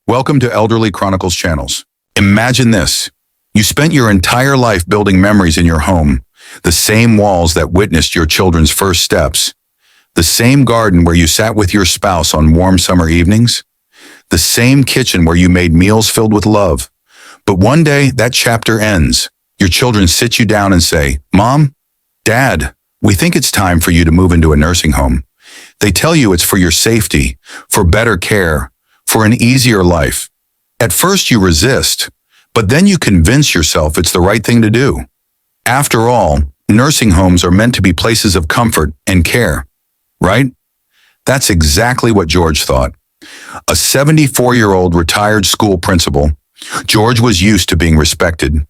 Welcome to Elderly Chronicles channels. Imagine this. You spent your entire life building memories in your home, the same walls that witnessed your children's first steps, the same garden where you sat with your spouse on warm summer evenings, the same kitchen where you made meals filled with love. But one day, that chapter ends. Your children sit you down and say, "Mom, Dad, we think it's time for you to move into a nursing home." They tell you it's for your safety, for better care, for an easier life. At first you resist, but then you convince yourself it's the right thing to do. After all, nursing homes are meant to be places of comfort and care, right? That's exactly what George thought. A 74-year-old retired school principal, George was used to being respected,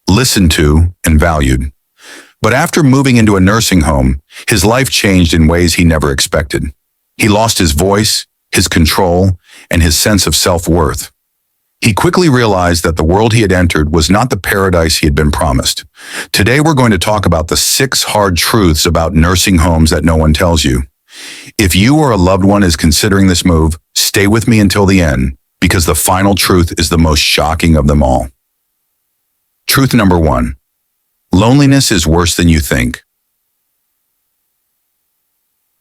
listened to, and valued. But after moving into a nursing home, his life changed in ways he never expected. He lost his voice, his control, and his sense of self-worth. He quickly realized that the world he had entered was not the paradise he had been promised. Today we're going to talk about the 6 hard truths about nursing homes that no one tells you. If you or a loved one is considering this move, stay with me until the end, because the final truth is the most shocking of them all. Truth number 1. Loneliness is worse than you think.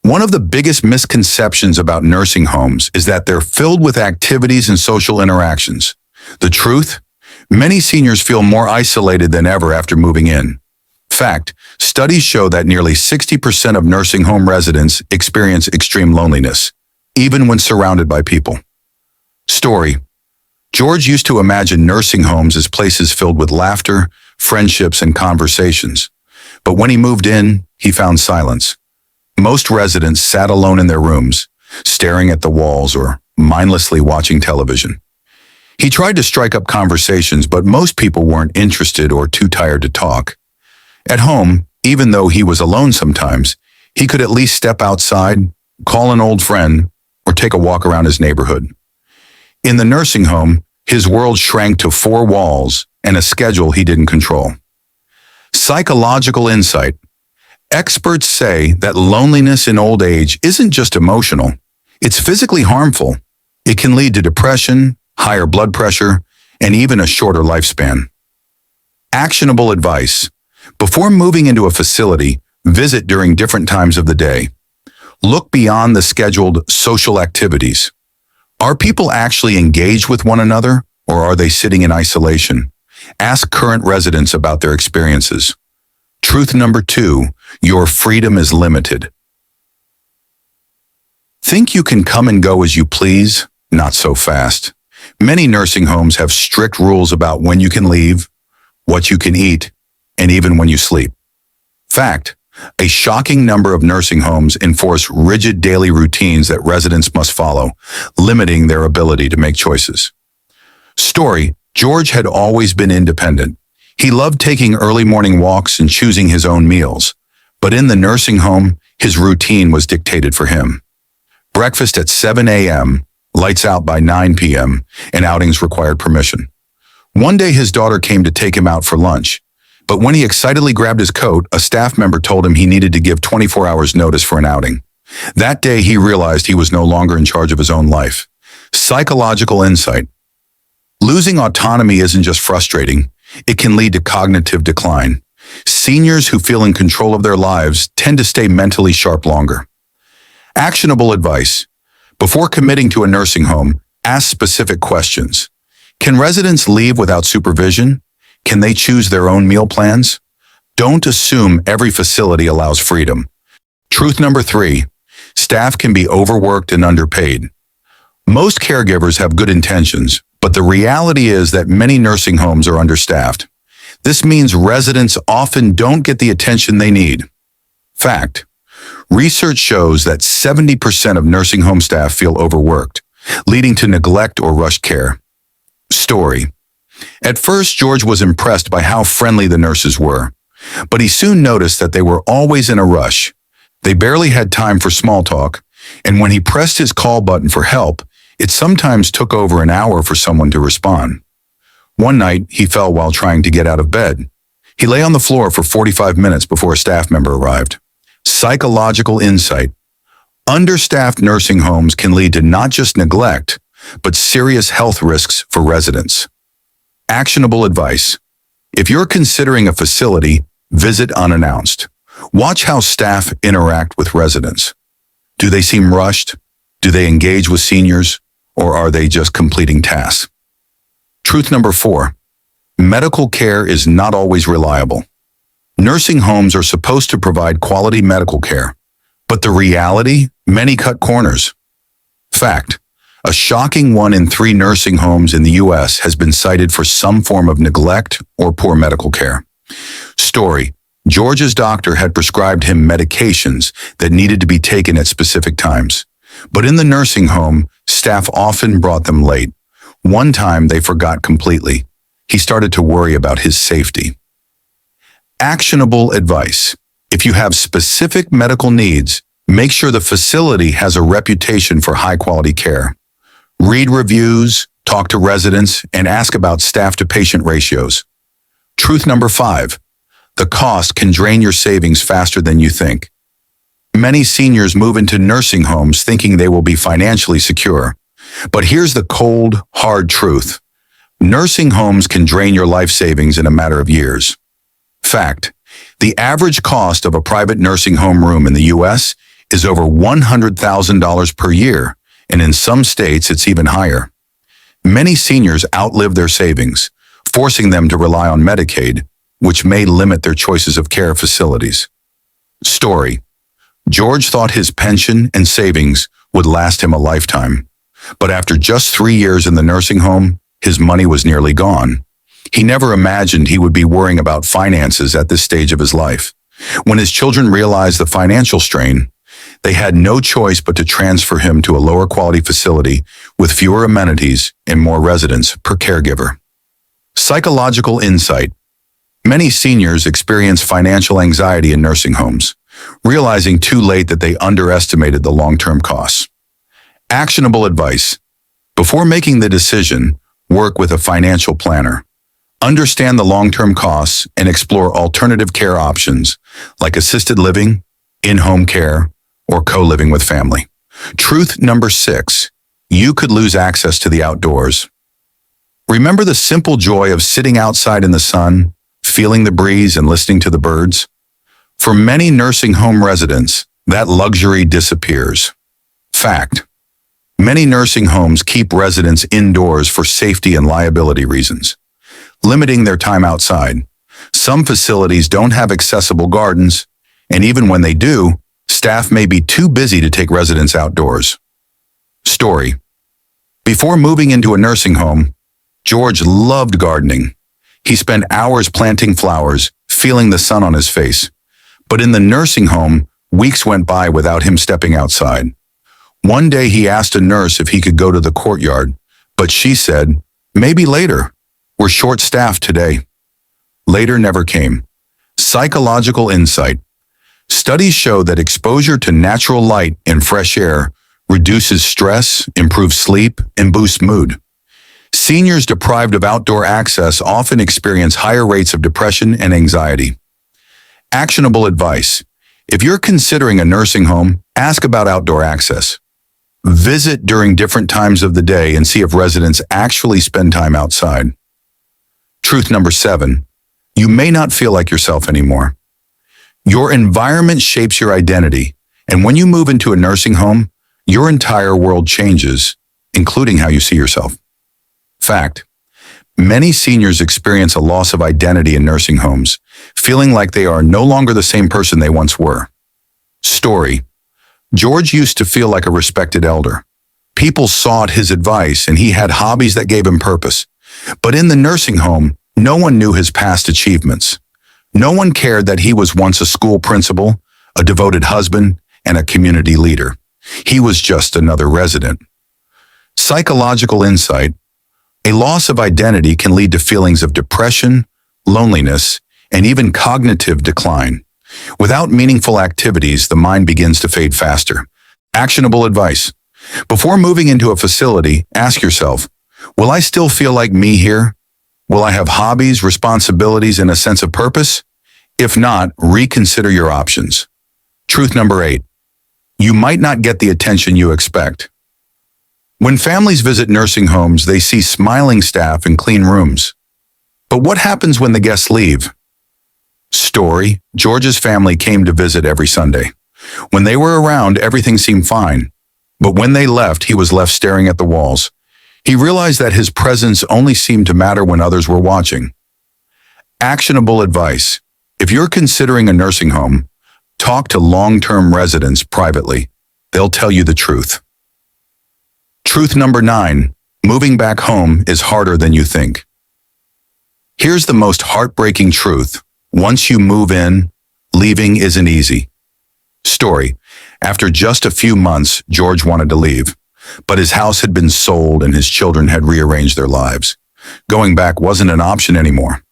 One of the biggest misconceptions about nursing homes is that they're filled with activities and social interactions. The truth? Many seniors feel more isolated than ever after moving in. Fact, studies show that nearly 60% of nursing home residents experience extreme loneliness, even when surrounded by people. Story. George used to imagine nursing homes as places filled with laughter, friendships, and conversations. But when he moved in, he found silence. Most residents sat alone in their rooms, staring at the walls or mindlessly watching television. He tried to strike up conversations, but most people weren't interested or too tired to talk. At home, even though he was alone sometimes, he could at least step outside, call an old friend, or take a walk around his neighborhood. In the nursing home, his world shrank to 4 walls and a schedule he didn't control. Psychological insight. Experts say that loneliness in old age isn't just emotional, it's physically harmful. It can lead to depression, higher blood pressure, and even a shorter lifespan. Actionable advice. Before moving into a facility, visit during different times of the day. Look beyond the scheduled social activities. Are people actually engaged with one another, or are they sitting in isolation? Ask current residents about their experiences. Truth number 2, your freedom is limited. Think you can come and go as you please? Not so fast. Many nursing homes have strict rules about when you can leave, what you can eat, and even when you sleep. Fact, a shocking number of nursing homes enforce rigid daily routines that residents must follow, limiting their ability to make choices. Story, George had always been independent. He loved taking early morning walks and choosing his own meals. But in the nursing home, his routine was dictated for him. Breakfast at 7 a.m., lights out by 9 p.m., and outings required permission. One day his daughter came to take him out for lunch. But when he excitedly grabbed his coat, a staff member told him he needed to give 24 hours notice for an outing. That day he realized he was no longer in charge of his own life. Psychological insight. Losing autonomy isn't just frustrating. It can lead to cognitive decline. Seniors who feel in control of their lives tend to stay mentally sharp longer. Actionable advice. Before committing to a nursing home, ask specific questions. Can residents leave without supervision? Can they choose their own meal plans? Don't assume every facility allows freedom. Truth number 3. Staff can be overworked and underpaid. Most caregivers have good intentions, but the reality is that many nursing homes are understaffed. This means residents often don't get the attention they need. Fact. Research shows that 70% of nursing home staff feel overworked, leading to neglect or rushed care. Story. At first, George was impressed by how friendly the nurses were, but he soon noticed that they were always in a rush. They barely had time for small talk, and when he pressed his call button for help, it sometimes took over an hour for someone to respond. One night, he fell while trying to get out of bed. He lay on the floor for 45 minutes before a staff member arrived. Psychological insight. Understaffed nursing homes can lead to not just neglect, but serious health risks for residents. Actionable advice. If you're considering a facility, visit unannounced. Watch how staff interact with residents. Do they seem rushed? Do they engage with seniors? Or are they just completing tasks? Truth number 4. Medical care is not always reliable. Nursing homes are supposed to provide quality medical care, but the reality, many cut corners. Fact. A shocking 1 in 3 nursing homes in the U.S. has been cited for some form of neglect or poor medical care. Story. George's doctor had prescribed him medications that needed to be taken at specific times. But in the nursing home, staff often brought them late. One time they forgot completely. He started to worry about his safety. Actionable advice. If you have specific medical needs, make sure the facility has a reputation for high-quality care. Read reviews, talk to residents, and ask about staff-to-patient ratios. Truth number 5. The cost can drain your savings faster than you think. Many seniors move into nursing homes thinking they will be financially secure. But here's the cold, hard truth. Nursing homes can drain your life savings in a matter of years. Fact. The average cost of a private nursing home room in the U.S. is over $100,000 per year, and in some states it's even higher. Many seniors outlive their savings, forcing them to rely on Medicaid, which may limit their choices of care facilities. Story. George thought his pension and savings would last him a lifetime, but after just 3 years in the nursing home, his money was nearly gone. He never imagined he would be worrying about finances at this stage of his life. When his children realized the financial strain, they had no choice but to transfer him to a lower quality facility with fewer amenities and more residents per caregiver. Psychological insight. Many seniors experience financial anxiety in nursing homes, realizing too late that they underestimated the long-term costs. Actionable advice. Before making the decision, work with a financial planner. Understand the long-term costs and explore alternative care options like assisted living, in-home care, or co-living with family. Truth number 6. You could lose access to the outdoors. Remember the simple joy of sitting outside in the sun, feeling the breeze and listening to the birds? For many nursing home residents, that luxury disappears. Fact. Many nursing homes keep residents indoors for safety and liability reasons, limiting their time outside. Some facilities don't have accessible gardens, and even when they do, staff may be too busy to take residents outdoors. Story. Before moving into a nursing home, George loved gardening. He spent hours planting flowers, feeling the sun on his face. But in the nursing home, weeks went by without him stepping outside. One day he asked a nurse if he could go to the courtyard, but she said, "Maybe later. We're short-staffed today." Later never came. Psychological insight. Studies show that exposure to natural light and fresh air reduces stress, improves sleep, and boosts mood. Seniors deprived of outdoor access often experience higher rates of depression and anxiety. Actionable advice. If you're considering a nursing home, ask about outdoor access. Visit during different times of the day and see if residents actually spend time outside. Truth number 7. You may not feel like yourself anymore. Your environment shapes your identity, and when you move into a nursing home, your entire world changes, including how you see yourself. Fact. Many seniors experience a loss of identity in nursing homes, feeling like they are no longer the same person they once were. Story. George used to feel like a respected elder. People sought his advice and he had hobbies that gave him purpose. But in the nursing home, no one knew his past achievements. No one cared that he was once a school principal, a devoted husband, and a community leader. He was just another resident. Psychological insight. A loss of identity can lead to feelings of depression, loneliness, and even cognitive decline. Without meaningful activities, the mind begins to fade faster. Actionable advice. Before moving into a facility, ask yourself, will I still feel like me here? Will I have hobbies, responsibilities, and a sense of purpose? If not, reconsider your options. Truth number 8. You might not get the attention you expect. When families visit nursing homes, they see smiling staff and clean rooms. But what happens when the guests leave? Story: George's family came to visit every Sunday. When they were around, everything seemed fine. But when they left, he was left staring at the walls. He realized that his presence only seemed to matter when others were watching. Actionable advice: if you're considering a nursing home, talk to long-term residents privately. They'll tell you the truth. Truth number 9: moving back home is harder than you think. Here's the most heartbreaking truth: once you move in, leaving isn't easy. Story: after just a few months, George wanted to leave, but his house had been sold and his children had rearranged their lives. Going back wasn't an option anymore.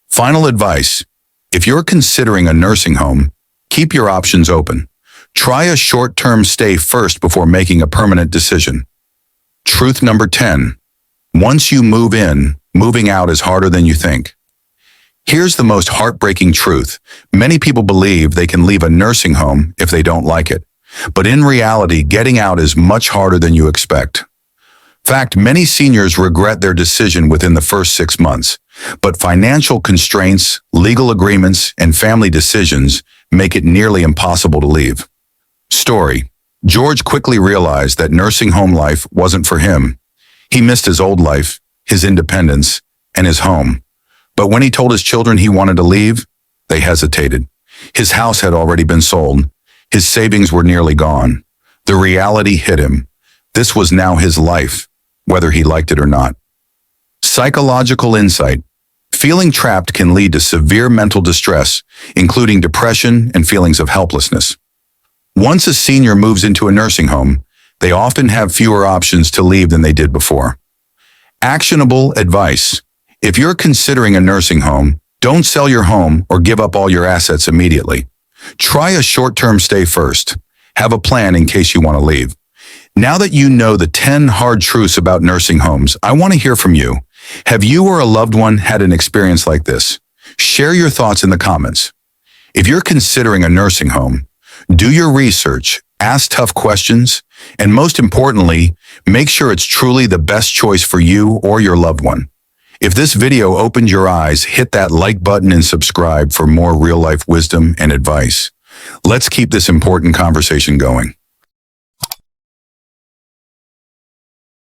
Final advice: if you're considering a nursing home, keep your options open. Try a short-term stay first before making a permanent decision. Truth number 10: once you move in, moving out is harder than you think. Here's the most heartbreaking truth: many people believe they can leave a nursing home if they don't like it. But in reality, getting out is much harder than you expect. In fact, many seniors regret their decision within the first 6 months. But financial constraints, legal agreements, and family decisions make it nearly impossible to leave. Story: George quickly realized that nursing home life wasn't for him. He missed his old life, his independence, and his home. But when he told his children he wanted to leave, they hesitated. His house had already been sold. His savings were nearly gone. The reality hit him. This was now his life, whether he liked it or not. Psychological insight: feeling trapped can lead to severe mental distress, including depression and feelings of helplessness. Once a senior moves into a nursing home, they often have fewer options to leave than they did before. Actionable advice: if you're considering a nursing home, don't sell your home or give up all your assets immediately. Try a short-term stay first. Have a plan in case you want to leave. Now that you know the 10 hard truths about nursing homes, I want to hear from you. Have you or a loved one had an experience like this? Share your thoughts in the comments. If you're considering a nursing home, do your research, ask tough questions, and most importantly, make sure it's truly the best choice for you or your loved one. If this video opened your eyes, hit that like button and subscribe for more real-life wisdom and advice. Let's keep this important conversation going.